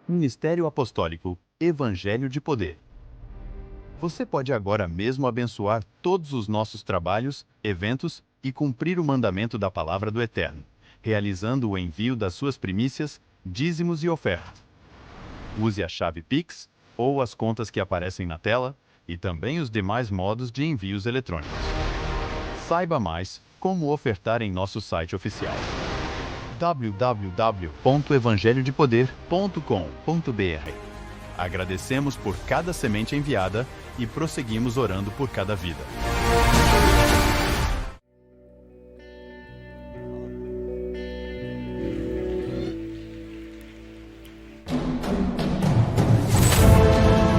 Ministério Apostólico Evangelho de Poder. Você pode agora mesmo abençoar todos os nossos trabalhos, eventos e cumprir o mandamento da Palavra do Eterno, realizando o envio das suas primícias, dízimos e ofertas. Use a chave Pix ou as contas que aparecem na tela e também os demais modos de envios eletrônicos. Saiba mais como ofertar em nosso site oficial www.evangelhodepoder.com.br. Agradecemos por cada semente enviada e prosseguimos orando por cada vida.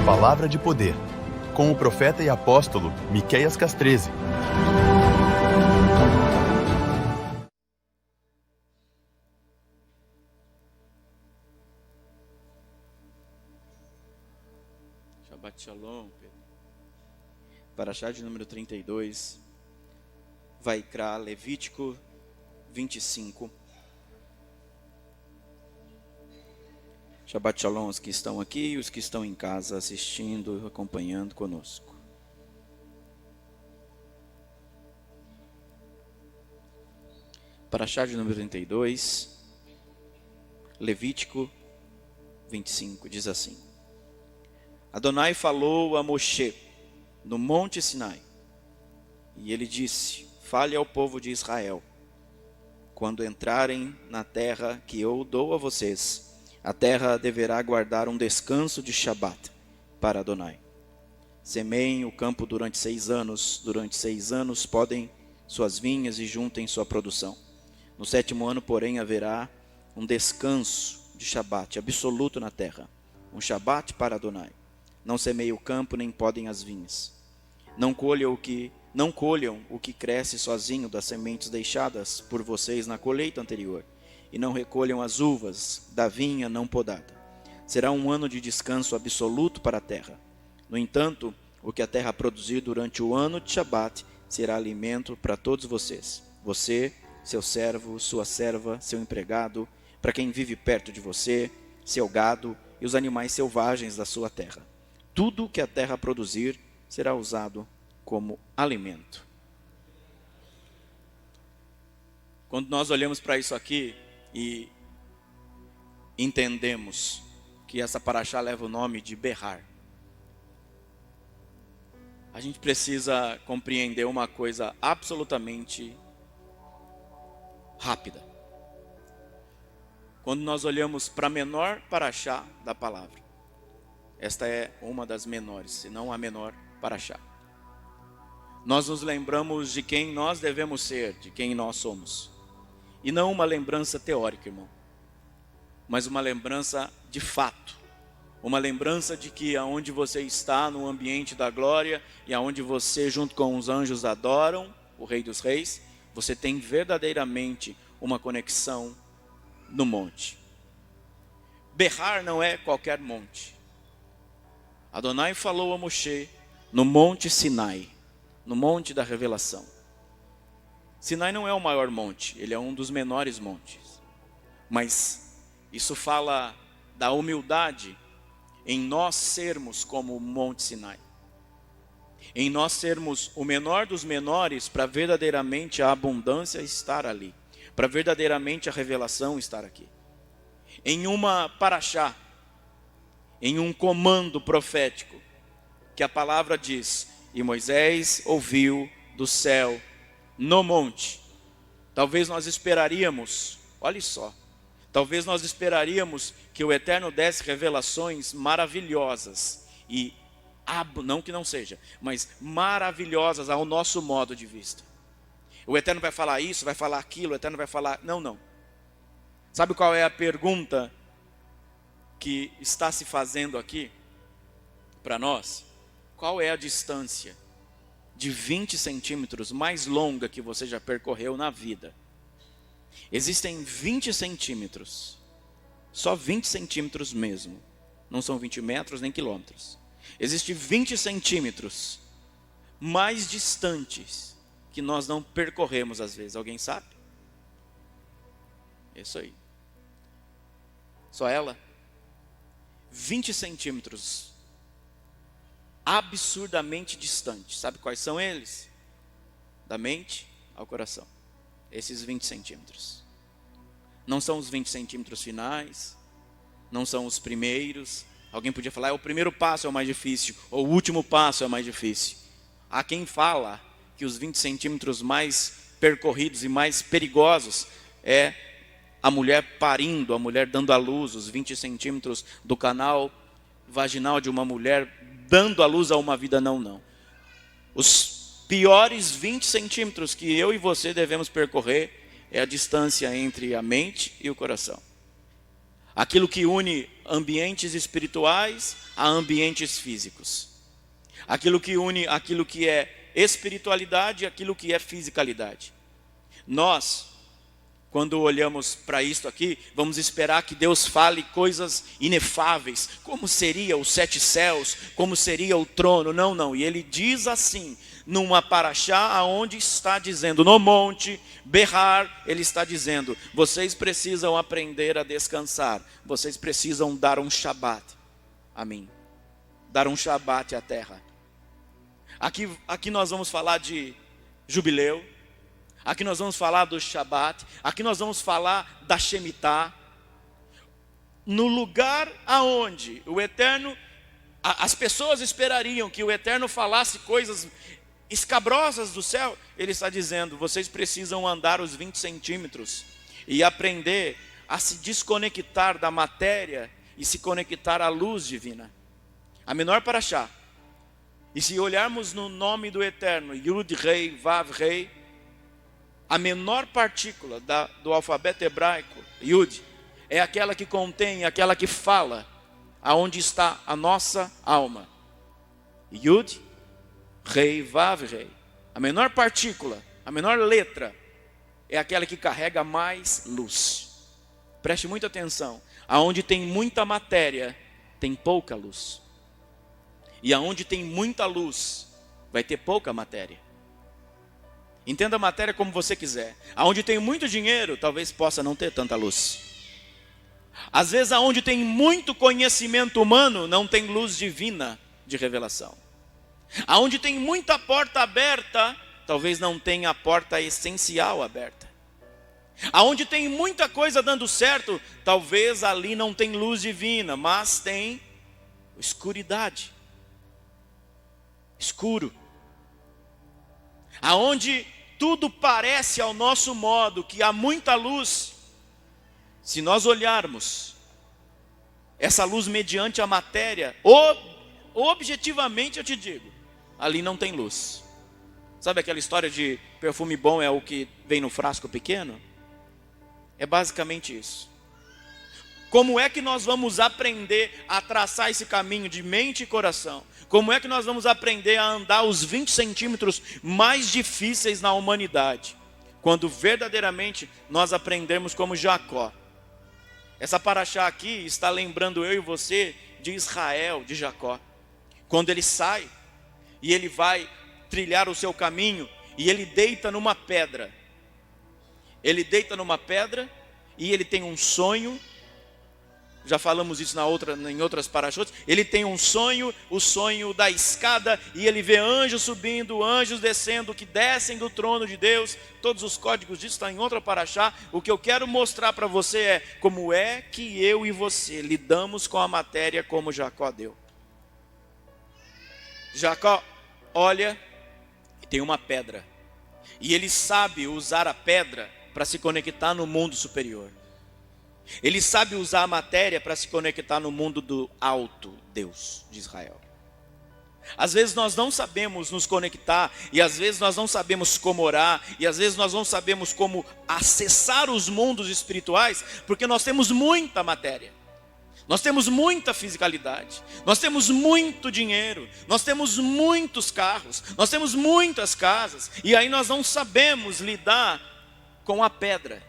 Palavra de Poder, com o profeta e apóstolo Miqueias Castreze. Shabbat Shalom, Pedro. Parashá de número 32, Vaikra, Levítico 25. Shabbat Shalom os que estão aqui e os que estão em casa assistindo, acompanhando conosco. Parashá de número 32, Levítico 25, diz assim: Adonai falou a Moshe no monte Sinai, e ele disse: fale ao povo de Israel, quando entrarem na terra que eu dou a vocês, a terra deverá guardar um descanso de Shabat para Adonai. Semeiem o campo durante 6 anos, durante 6 anos podem suas vinhas e juntem sua produção. No 7º ano, porém, haverá um descanso de Shabat absoluto na terra, um Shabat para Adonai. Não semeiem o campo, nem podem as vinhas. Não colham o que cresce sozinho das sementes deixadas por vocês na colheita anterior, e não recolham as uvas da vinha não podada. Será um ano de descanso absoluto para a terra. No entanto, o que a terra produzir durante o ano de Shabat será alimento para todos vocês. Você, seu servo, sua serva, seu empregado, para quem vive perto de você, seu gado e os animais selvagens da sua terra. Tudo o que a terra produzir será usado como alimento. Quando nós olhamos para isso aqui e entendemos que essa paraxá leva o nome de Berrar, a gente precisa compreender uma coisa absolutamente rápida. Quando nós olhamos para a menor paraxá da palavra, esta é uma das menores, se não a menor paraxá. Nós nos lembramos de quem nós devemos ser, de quem nós somos. E não uma lembrança teórica, irmão, mas uma lembrança de fato. Uma lembrança de que aonde você está no ambiente da glória e aonde você junto com os anjos adoram o Rei dos Reis, você tem verdadeiramente uma conexão no monte. Berrar não é qualquer monte. Adonai falou a Moshe no monte Sinai, no monte da revelação. Sinai não é o maior monte, ele é um dos menores montes. Mas isso fala da humildade em nós sermos como o monte Sinai. Em nós sermos o menor dos menores para verdadeiramente a abundância estar ali. Para verdadeiramente a revelação estar aqui. Em uma paraxá, em um comando profético, que a palavra diz: e Moisés ouviu do céu no monte. Talvez nós esperaríamos, olhe só, talvez nós esperaríamos que o Eterno desse revelações maravilhosas e, não que não seja, mas maravilhosas ao nosso modo de vista. O Eterno vai falar isso, vai falar aquilo, o Eterno vai falar... Não. Sabe qual é a pergunta que está se fazendo aqui para nós? Qual é a distância de 20 centímetros mais longa que você já percorreu na vida? Existem 20 centímetros, só 20 centímetros mesmo, não são 20 metros nem quilômetros. Existem 20 centímetros mais distantes que nós não percorremos às vezes. Alguém sabe? Isso aí. Só ela? 20 centímetros absurdamente distantes. Sabe quais são eles? Da mente ao coração. Esses 20 centímetros. Não são os 20 centímetros finais, não são os primeiros. Alguém podia falar, o primeiro passo é o mais difícil, ou o último passo é o mais difícil. Há quem fala que os 20 centímetros mais percorridos e mais perigosos é a mulher parindo, a mulher dando à luz, os 20 centímetros do canal vaginal de uma mulher dando à luz a uma vida não. Os piores 20 centímetros que eu e você devemos percorrer é a distância entre a mente e o coração. Aquilo que une ambientes espirituais a ambientes físicos. Aquilo que une aquilo que é espiritualidade e aquilo que é fisicalidade. Nós, quando olhamos para isto aqui, vamos esperar que Deus fale coisas inefáveis, como seria os 7 céus, como seria o trono. Não. E ele diz assim, numa paraxá, aonde está dizendo, no monte, berrar, ele está dizendo, vocês precisam aprender a descansar, vocês precisam dar um shabat a mim, dar um shabat à terra. Aqui nós vamos falar de jubileu, aqui nós vamos falar do shabat, aqui nós vamos falar da shemitah, no lugar aonde o Eterno, as pessoas esperariam que o Eterno falasse coisas escabrosas do céu, ele está dizendo, vocês precisam andar os 20 centímetros e aprender a se desconectar da matéria e se conectar à luz divina. A menor paraxá. E se olharmos no nome do Eterno, Yud Rei, Vav Rei, a menor partícula do alfabeto hebraico, Yud, é aquela que contém, aquela que fala, aonde está a nossa alma. Yud, Rei, Vav, Rei. A menor partícula, a menor letra, é aquela que carrega mais luz. Preste muita atenção. Aonde tem muita matéria, tem pouca luz. E aonde tem muita luz, vai ter pouca matéria. Entenda a matéria como você quiser. Aonde tem muito dinheiro, talvez possa não ter tanta luz. Às vezes, aonde tem muito conhecimento humano, não tem luz divina de revelação. Aonde tem muita porta aberta, talvez não tenha a porta essencial aberta. Aonde tem muita coisa dando certo, talvez ali não tem luz divina, mas tem escuridade. Escuro. Aonde tudo parece ao nosso modo, que há muita luz, se nós olharmos essa luz mediante a matéria, objetivamente eu te digo, ali não tem luz. Sabe aquela história de perfume bom é o que vem no frasco pequeno? É basicamente isso. Como é que nós vamos aprender a traçar esse caminho de mente e coração? Como é que nós vamos aprender a andar os 20 centímetros mais difíceis na humanidade? Quando verdadeiramente nós aprendemos como Jacó. Essa paraxá aqui está lembrando eu e você de Israel, de Jacó. Quando ele sai e ele vai trilhar o seu caminho e ele deita numa pedra. Ele deita numa pedra e ele tem um sonho. Já falamos isso em outras paraxotes. Ele tem um sonho, o sonho da escada, e ele vê anjos subindo, anjos descendo, que descem do trono de Deus. Todos os códigos disso estão em outra paraxá. O que eu quero mostrar para você é como é que eu e você lidamos com a matéria como Jacó deu. Jacó olha e tem uma pedra, e ele sabe usar a pedra para se conectar no mundo superior. Ele sabe usar a matéria para se conectar no mundo do alto Deus de Israel. Às vezes nós não sabemos nos conectar, e às vezes nós não sabemos como orar, e às vezes nós não sabemos como acessar os mundos espirituais, porque nós temos muita matéria, nós temos muita fisicalidade, nós temos muito dinheiro, nós temos muitos carros, nós temos muitas casas, e aí nós não sabemos lidar com a pedra.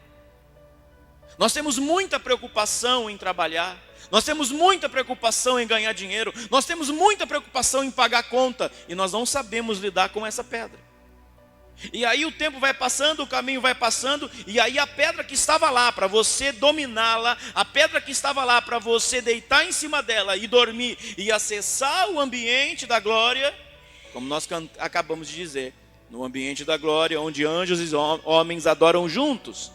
Nós temos muita preocupação em trabalhar, nós temos muita preocupação em ganhar dinheiro, nós temos muita preocupação em pagar conta, e nós não sabemos lidar com essa pedra. E aí o tempo vai passando, o caminho vai passando, e aí a pedra que estava lá para você dominá-la, a pedra que estava lá para você deitar em cima dela e dormir e acessar o ambiente da glória, como nós acabamos de dizer, no ambiente da glória, onde anjos e homens adoram juntos.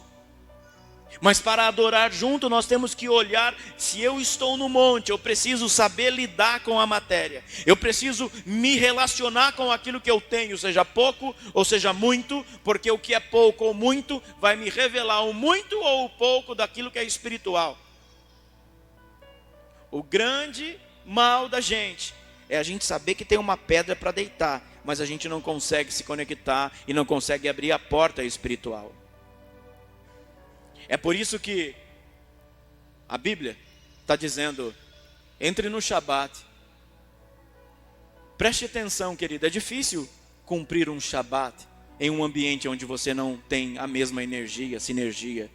Mas para adorar junto, nós temos que olhar, se eu estou no monte, eu preciso saber lidar com a matéria. Eu preciso me relacionar com aquilo que eu tenho, seja pouco ou seja muito, porque o que é pouco ou muito vai me revelar o muito ou o pouco daquilo que é espiritual. O grande mal da gente é a gente saber que tem uma pedra para deitar, mas a gente não consegue se conectar e não consegue abrir a porta espiritual. É por isso que a Bíblia está dizendo, entre no Shabat. Preste atenção, querido, é difícil cumprir um Shabat em um ambiente onde você não tem a mesma energia, sinergia.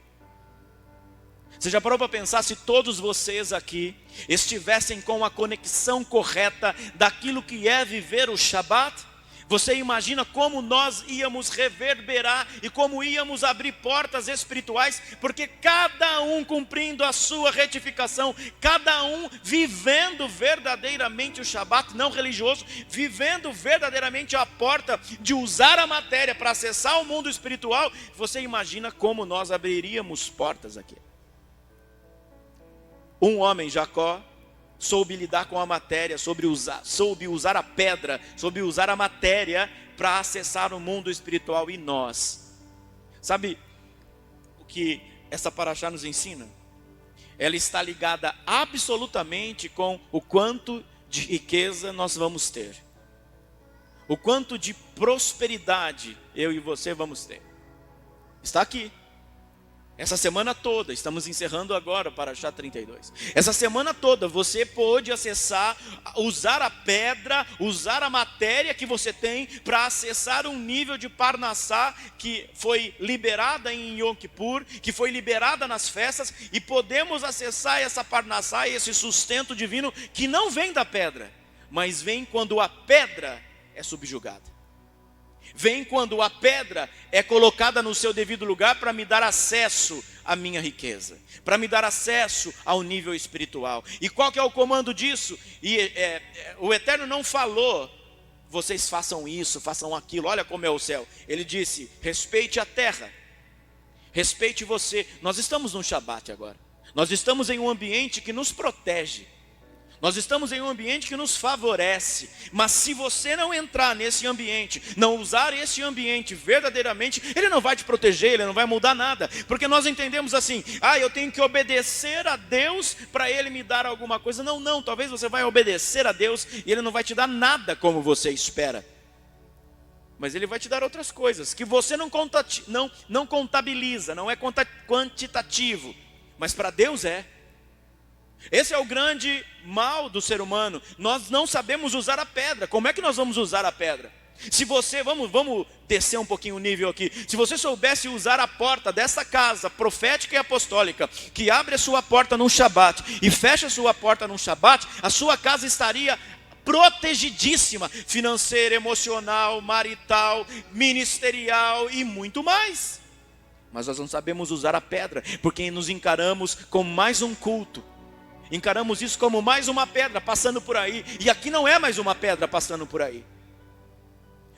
Você já parou para pensar se todos vocês aqui estivessem com a conexão correta daquilo que é viver o Shabat? Você imagina como nós íamos reverberar e como íamos abrir portas espirituais, porque cada um cumprindo a sua retificação, cada um vivendo verdadeiramente o Shabat, não religioso, vivendo verdadeiramente a porta de usar a matéria para acessar o mundo espiritual. Você imagina como nós abriríamos portas aqui. Um homem, Jacó, soube lidar com a matéria, soube usar a pedra, soube usar a matéria para acessar o mundo espiritual. E nós, sabe o que essa paraxá nos ensina? Ela está ligada absolutamente com o quanto de riqueza nós vamos ter, o quanto de prosperidade eu e você vamos ter. Está aqui. Essa semana toda, estamos encerrando agora o Paraxá 32. Essa semana toda você pôde acessar, usar a pedra, usar a matéria que você tem para acessar um nível de Parnassá que foi liberada em Yom Kippur, que foi liberada nas festas, e podemos acessar essa Parnassá, esse sustento divino que não vem da pedra, mas vem quando a pedra é subjugada. Vem quando a pedra é colocada no seu devido lugar para me dar acesso à minha riqueza, para me dar acesso ao nível espiritual. E qual que é o comando disso? O Eterno não falou, vocês façam isso, façam aquilo, olha como é o céu. Ele disse, respeite a terra, respeite você. Nós estamos num Shabat agora, nós estamos em um ambiente que nos protege. Nós estamos em um ambiente que nos favorece, mas se você não entrar nesse ambiente, não usar esse ambiente verdadeiramente, ele não vai te proteger, ele não vai mudar nada, porque nós entendemos assim, eu tenho que obedecer a Deus para ele me dar alguma coisa. Não, talvez você vai obedecer a Deus e ele não vai te dar nada como você espera, mas ele vai te dar outras coisas, que você não contabiliza, não é quantitativo, mas para Deus é. Esse é o grande mal do ser humano. Nós não sabemos usar a pedra. Como é que nós vamos usar a pedra? Se você, vamos descer um pouquinho o nível aqui. Se você soubesse usar a porta dessa casa profética e apostólica, que abre a sua porta num Shabat e fecha a sua porta num Shabat, a sua casa estaria protegidíssima, financeira, emocional, marital, ministerial e muito mais. Mas nós não sabemos usar a pedra, porque nos encaramos como mais um culto. Encaramos isso como mais uma pedra passando por aí. E aqui não é mais uma pedra passando por aí.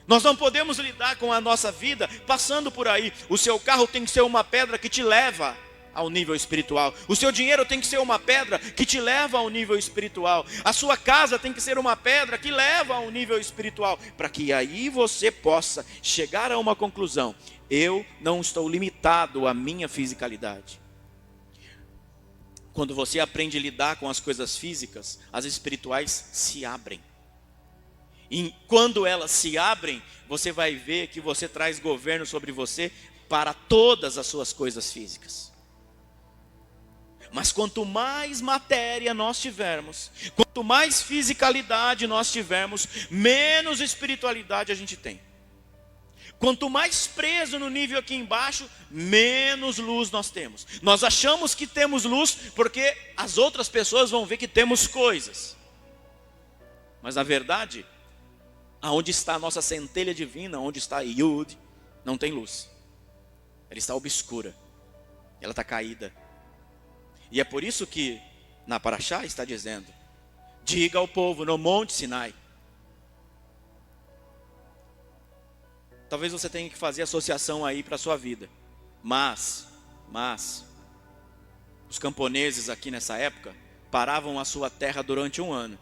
Nós não podemos lidar com a nossa vida passando por aí. O seu carro tem que ser uma pedra que te leva ao nível espiritual. O seu dinheiro tem que ser uma pedra que te leva ao nível espiritual. A sua casa tem que ser uma pedra que leva ao nível espiritual. Para que aí você possa chegar a uma conclusão. Eu não estou limitado à minha fisicalidade. Quando você aprende a lidar com as coisas físicas, as espirituais se abrem. E quando elas se abrem, você vai ver que você traz governo sobre você para todas as suas coisas físicas. Mas quanto mais matéria nós tivermos, quanto mais fisicalidade nós tivermos, menos espiritualidade a gente tem. Quanto mais preso no nível aqui embaixo, menos luz nós temos. Nós achamos que temos luz porque as outras pessoas vão ver que temos coisas. Mas na verdade, aonde está a nossa centelha divina, onde está Yud, não tem luz. Ela está obscura. Ela está caída. E é por isso que na Parashá está dizendo: diga ao povo no Monte Sinai. Talvez você tenha que fazer associação aí para a sua vida. Mas, os camponeses aqui nessa época paravam a sua terra durante 1 ano.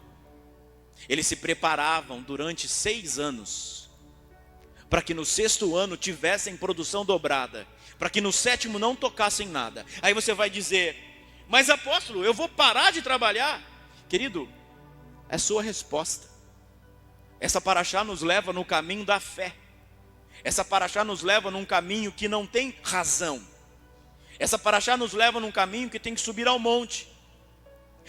Eles se preparavam durante 6 anos, para que no 6º ano tivessem produção dobrada, para que no 7º não tocassem nada. Aí você vai dizer: mas apóstolo, eu vou parar de trabalhar? Querido, é sua resposta. Essa Parashá nos leva no caminho da fé. Essa Parashá nos leva num caminho que não tem razão. Essa Parashá nos leva num caminho que tem que subir ao monte.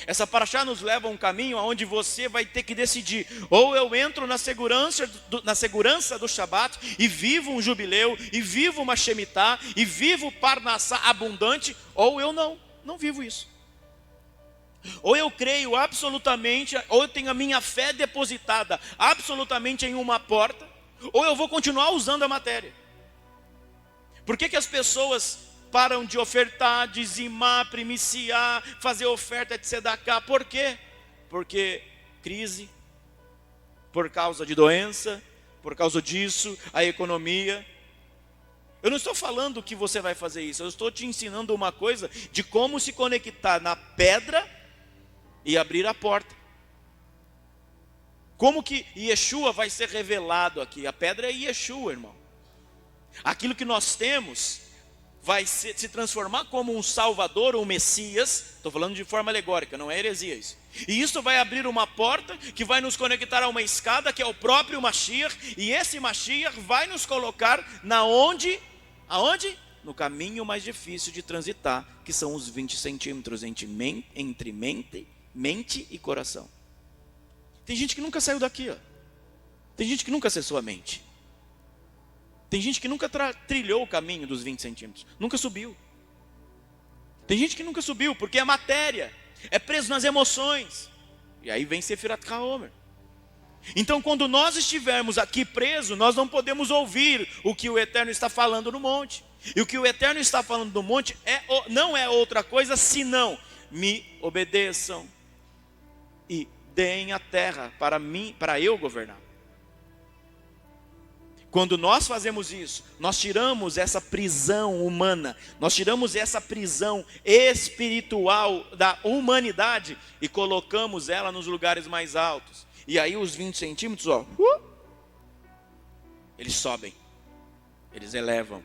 Essa Parashá nos leva a um caminho onde você vai ter que decidir: ou eu entro na segurança do Shabat e vivo um jubileu, e vivo uma Shemitah, e vivo Parnassá abundante, ou eu não vivo isso. Ou eu creio absolutamente, ou eu tenho a minha fé depositada absolutamente em uma porta, ou eu vou continuar usando a matéria. Por que as pessoas param de ofertar, dizimar, primiciar, fazer oferta de tzedakah? Por quê? Porque crise, por causa de doença, por causa disso, a economia. Eu não estou falando que você vai fazer isso, eu estou te ensinando uma coisa de como se conectar na pedra e abrir a porta. Como que Yeshua vai ser revelado aqui? A pedra é Yeshua, irmão. Aquilo que nós temos vai se transformar como um Salvador, um Messias. Estou falando de forma alegórica, não é heresia isso. E isso vai abrir uma porta que vai nos conectar a uma escada que é o próprio Mashiach. E esse Mashiach vai nos colocar aonde? No caminho mais difícil de transitar, que são os 20 centímetros entre mente e coração. Tem gente que nunca saiu daqui, ó. Tem gente que nunca acessou a mente. Tem gente que nunca trilhou o caminho dos 20 centímetros. Nunca subiu. Tem gente que nunca subiu porque é matéria, é preso nas emoções. E aí vem Sefirat HaOmer. Então quando nós estivermos aqui presos, nós não podemos ouvir o que o Eterno está falando no monte. E o que o Eterno está falando no monte não é outra coisa senão: me obedeçam e deem a terra para mim, para eu governar. Quando nós fazemos isso, nós tiramos essa prisão humana, nós tiramos essa prisão espiritual da humanidade e colocamos ela nos lugares mais altos. E aí os 20 centímetros, eles sobem, eles elevam.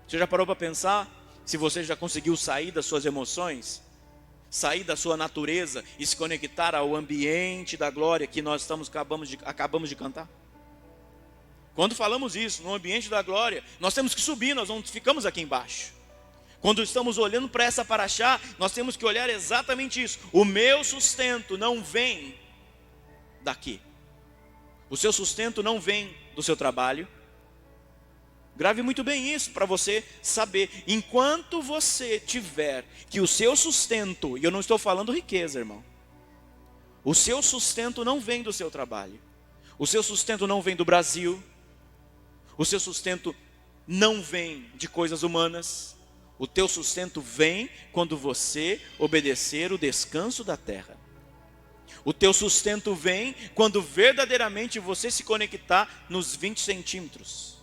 Você já parou para pensar se você já conseguiu sair das suas emoções? Sair da sua natureza e se conectar ao ambiente da glória que nós acabamos de cantar? Quando falamos isso, no ambiente da glória, nós temos que subir, nós não ficamos aqui embaixo. Quando estamos olhando para essa Parashá, nós temos que olhar exatamente isso. O meu sustento não vem daqui. O seu sustento não vem do seu trabalho. Grave muito bem isso para você saber. Enquanto você tiver que o seu sustento, e eu não estou falando riqueza, irmão. O seu sustento não vem do seu trabalho. O seu sustento não vem do Brasil. O seu sustento não vem de coisas humanas. O teu sustento vem quando você obedecer o descanso da terra. O teu sustento vem quando verdadeiramente você se conectar nos 20 centímetros.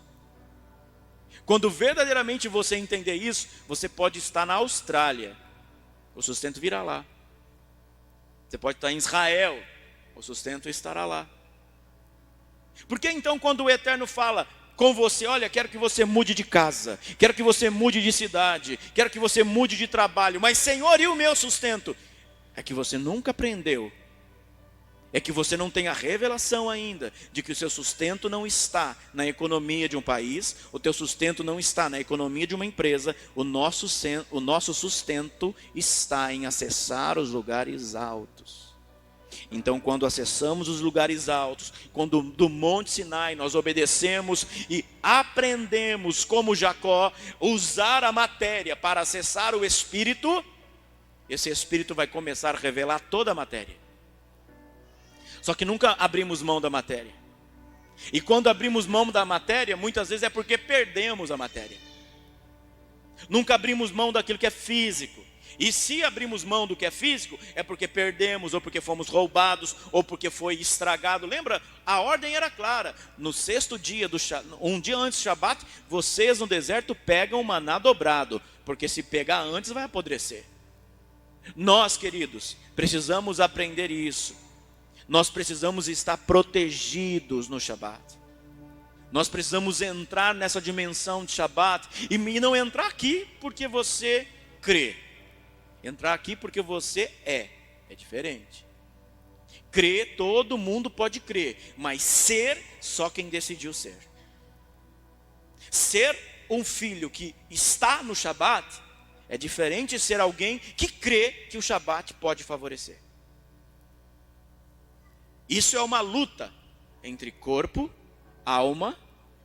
Quando verdadeiramente você entender isso, você pode estar na Austrália, o sustento virá lá. Você pode estar em Israel, o sustento estará lá. Porque então quando o Eterno fala com você: olha, quero que você mude de casa, quero que você mude de cidade, quero que você mude de trabalho, mas Senhor, e o meu sustento? É que você nunca aprendeu. É que você não tem a revelação ainda de que o seu sustento não está na economia de um país, o teu sustento não está na economia de uma empresa, o nosso sustento está em acessar os lugares altos. Então quando acessamos os lugares altos, quando do Monte Sinai nós obedecemos e aprendemos como Jacó usar a matéria para acessar o Espírito, esse Espírito vai começar a revelar toda a matéria. Só que nunca abrimos mão da matéria. E quando abrimos mão da matéria, muitas vezes é porque perdemos a matéria. Nunca abrimos mão daquilo que é físico. E se abrimos mão do que é físico, é porque perdemos, ou porque fomos roubados, ou porque foi estragado. Lembra? A ordem era clara. No sexto dia, um dia antes do Shabat, vocês no deserto pegam o maná dobrado, porque se pegar antes vai apodrecer. Nós, queridos, precisamos aprender isso. Nós precisamos estar protegidos no Shabat. Nós precisamos entrar nessa dimensão de Shabat e não entrar aqui porque você crê. Entrar aqui porque você é diferente. Crer, todo mundo pode crer, mas ser, só quem decidiu ser. Ser um filho que está no Shabat é diferente de ser alguém que crê que o Shabat pode favorecer. Isso é uma luta entre corpo, alma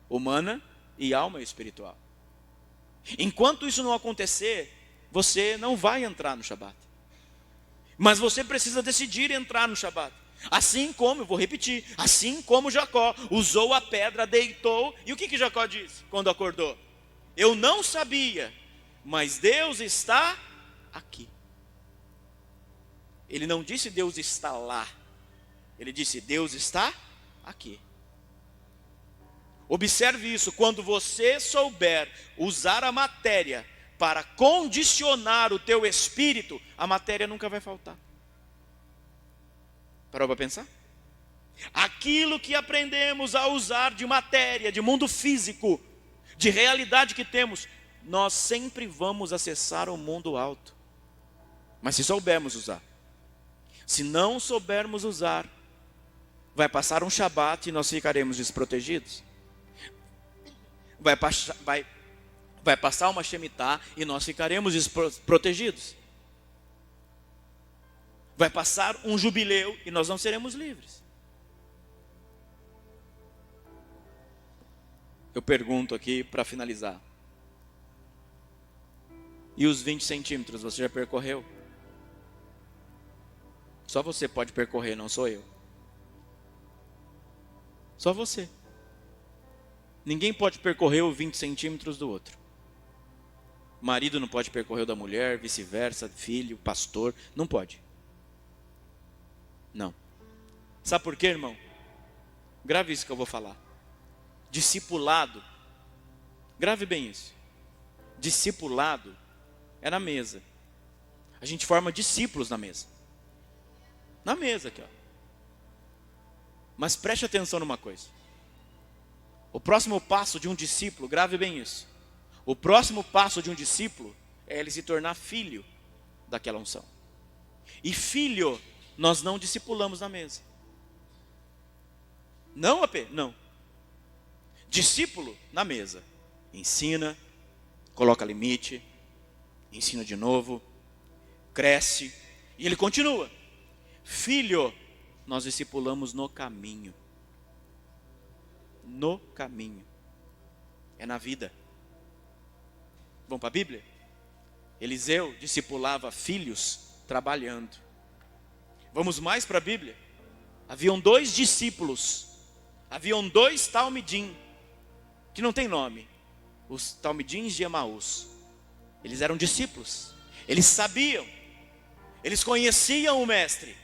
humana e alma espiritual. Enquanto isso não acontecer, você não vai entrar no Shabat. Mas você precisa decidir entrar no Shabat. Assim como, eu vou repetir, assim como Jacó usou a pedra, deitou. E o que Jacó disse quando acordou? Eu não sabia, mas Deus está aqui. Ele não disse Deus está lá. Ele disse Deus está aqui. Observe isso, quando você souber usar a matéria para condicionar o teu espírito, a matéria nunca vai faltar. Parou para pensar? Aquilo que aprendemos a usar de matéria, de mundo físico, de realidade que temos, nós sempre vamos acessar o mundo alto. Mas se soubermos usar. Se não soubermos usar, vai passar um Shabat e nós ficaremos desprotegidos. Vai passar uma Shemitah e nós ficaremos desprotegidos. Vai passar um jubileu e nós não seremos livres. Eu pergunto aqui para finalizar. E os 20 centímetros você já percorreu? Só você pode percorrer, não sou eu. Só você. Ninguém pode percorrer os 20 centímetros do outro. Marido não pode percorrer o da mulher, vice-versa, filho, pastor, não pode. Não. Sabe por quê, irmão? Grave isso que eu vou falar. Discipulado, grave bem isso. Discipulado é na mesa. A gente forma discípulos na mesa. Na mesa aqui, ó. Mas preste atenção numa coisa. O próximo passo de um discípulo, grave bem isso. O próximo passo de um discípulo é ele se tornar filho daquela unção. E filho, nós não discipulamos na mesa. Não, AP? Não. Discípulo, na mesa. Ensina, coloca limite, ensina de novo, cresce, e ele continua. Filho, nós discipulamos no caminho. No caminho. É na vida. Vamos para a Bíblia? Eliseu discipulava filhos trabalhando. Vamos mais para a Bíblia? Haviam 2 discípulos. Haviam 2 talmidim, que não tem nome. Os talmidins de Emaús. Eles eram discípulos. Eles sabiam. Eles conheciam o mestre.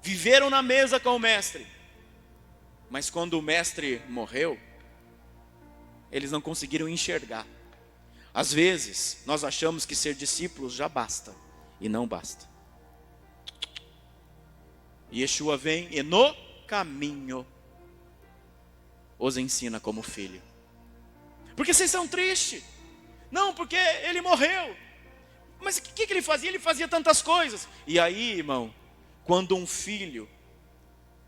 Viveram na mesa com o mestre. Mas quando o mestre morreu, eles não conseguiram enxergar. Às vezes, nós achamos que ser discípulos já basta. E não basta. Yeshua vem e no caminho os ensina como filho. Porque vocês são tristes. Não, porque ele morreu. Mas o que ele fazia? Ele fazia tantas coisas. E aí, irmão, quando um filho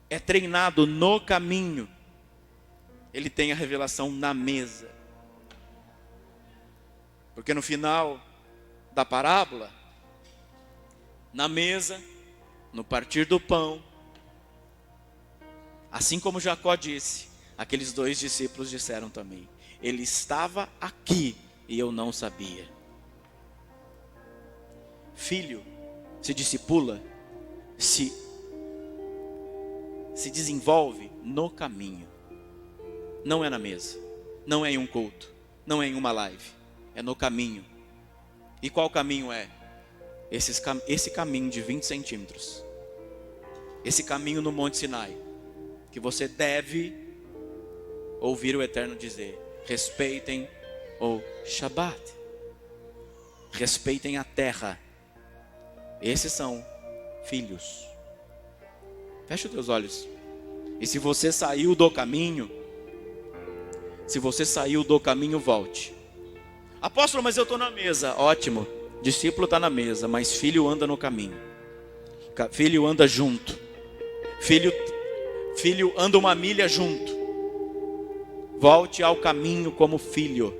é treinado no caminho, ele tem a revelação na mesa. Porque no final da parábola, na mesa, no partir do pão, assim como Jacó disse, aqueles 2 discípulos disseram também: ele estava aqui e eu não sabia. Filho se discipula, se se desenvolve no caminho. Não é na mesa, não é em um culto, não é em uma live, é no caminho. E qual caminho é? Esse caminho de 20 centímetros. Esse caminho no Monte Sinai, que você deve ouvir o Eterno dizer: respeitem o Shabat, respeitem a terra. Esses são filhos. Feche os teus olhos. E se você saiu do caminho, volte. Apóstolo, mas eu estou na mesa. Ótimo, discípulo está na mesa, mas filho anda no caminho. Filho anda junto. Filho anda uma milha junto. Volte ao caminho como filho,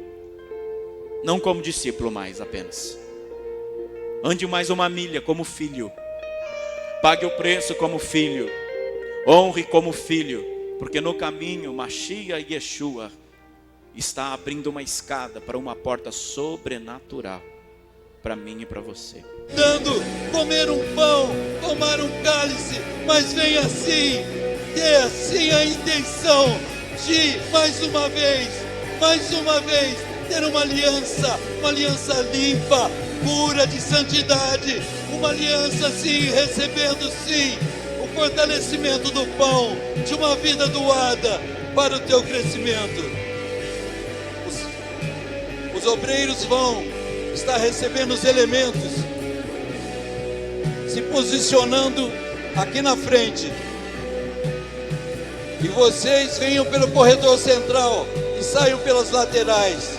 não como discípulo mais apenas. Ande mais uma milha como filho. Pague o preço como filho. Honre como filho, porque no caminho Mashiach Yeshua está abrindo uma escada para uma porta sobrenatural para mim e para você. Dando, comer um pão, tomar um cálice, mas vem assim, ter assim a intenção de mais uma vez, ter uma aliança limpa, pura de santidade, uma aliança sim, recebendo sim o fortalecimento do pão, de uma vida doada para o teu crescimento. Os obreiros vão estar recebendo os elementos, se posicionando aqui na frente. E vocês venham pelo corredor central e saiam pelas laterais.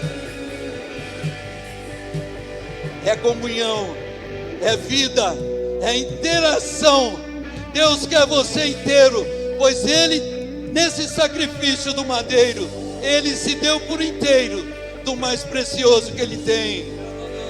É comunhão, é vida, é interação. Deus quer você inteiro, pois Ele, nesse sacrifício do madeiro, Ele se deu por inteiro do mais precioso que Ele tem,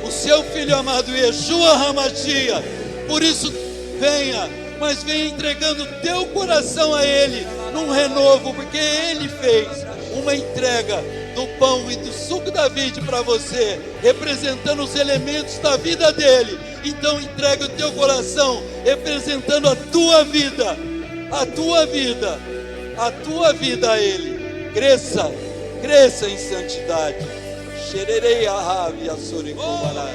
o seu Filho amado Yeshua HaMashiach. Por isso venha, mas venha entregando teu coração a Ele, num renovo, porque Ele fez uma entrega do pão e do suco da vide para você, representando os elementos da vida dele. Então entrega o teu coração, representando a tua vida a Ele. Cresça em santidade. Xererei a rave a suricomará.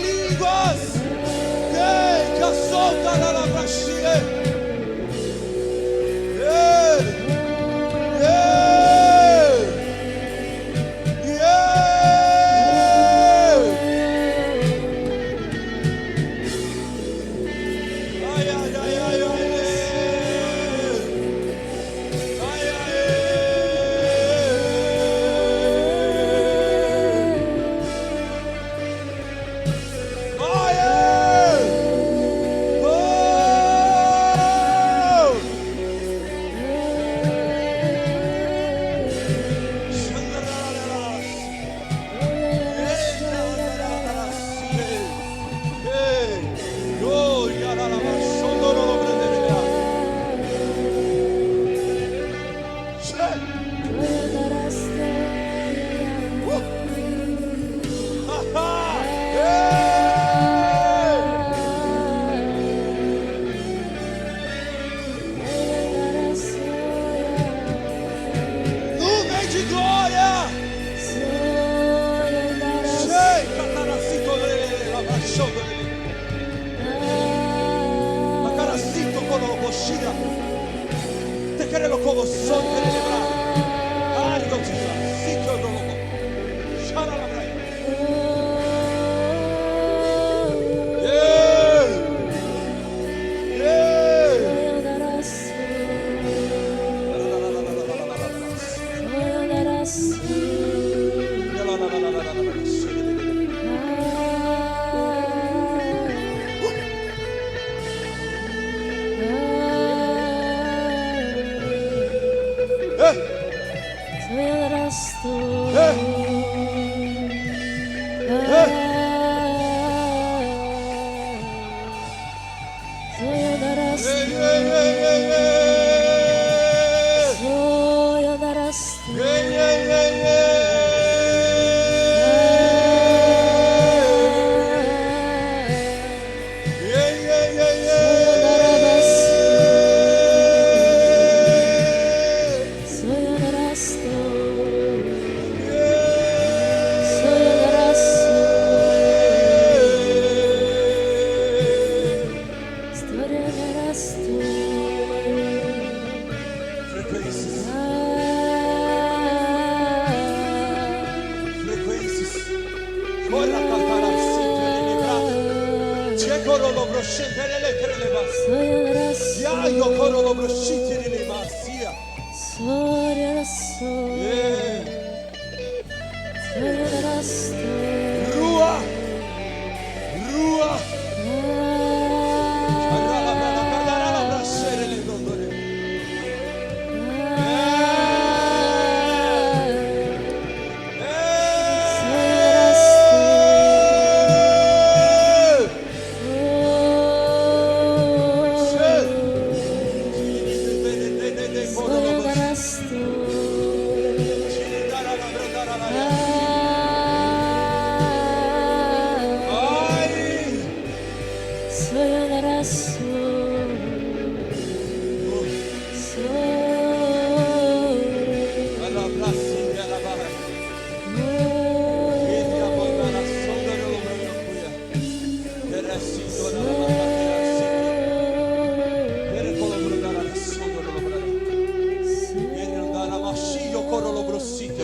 línguas. Ei, que solta na labraxia. Nuvem de glória. Te querelo como son de celebrar. Ario tira, sitio robo. Shara la braia.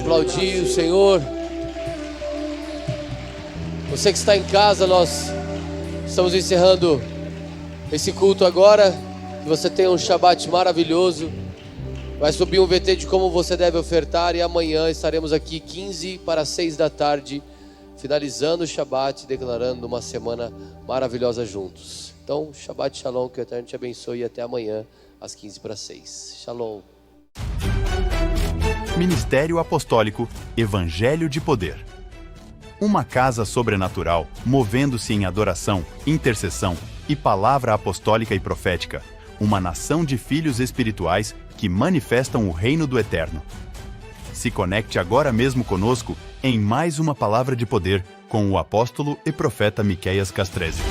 Aplaudir o Senhor. Você que está em casa, nós estamos encerrando esse culto agora. Que você tenha um Shabat maravilhoso. Vai subir um VT de como você deve ofertar e amanhã estaremos aqui 15 para 6 da tarde, finalizando o Shabat, declarando uma semana maravilhosa juntos. Então, Shabat Shalom, que o Eterno te abençoe e até amanhã às 15 para 6. Shalom. Ministério Apostólico Evangelho de Poder. Uma casa sobrenatural, movendo-se em adoração, intercessão e palavra apostólica e profética. Uma nação de filhos espirituais que manifestam o reino do Eterno. Se conecte agora mesmo conosco em mais uma palavra de poder com o apóstolo e profeta Miqueias Castrese.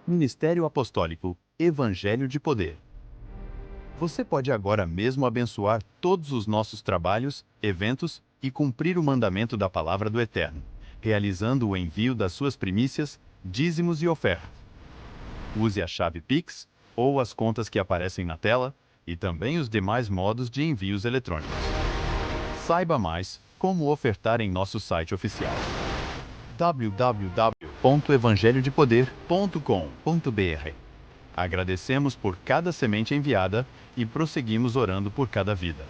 Ministério Apostólico Evangelho de Poder. Você pode agora mesmo abençoar todos os nossos trabalhos, eventos e cumprir o mandamento da palavra do Eterno, realizando o envio das suas primícias, dízimos e ofertas. Use a chave Pix ou as contas que aparecem na tela e também os demais modos de envios eletrônicos. Saiba mais como ofertar em nosso site oficial www.evangelhodepoder.com.br. Agradecemos por cada semente enviada e prosseguimos orando por cada vida.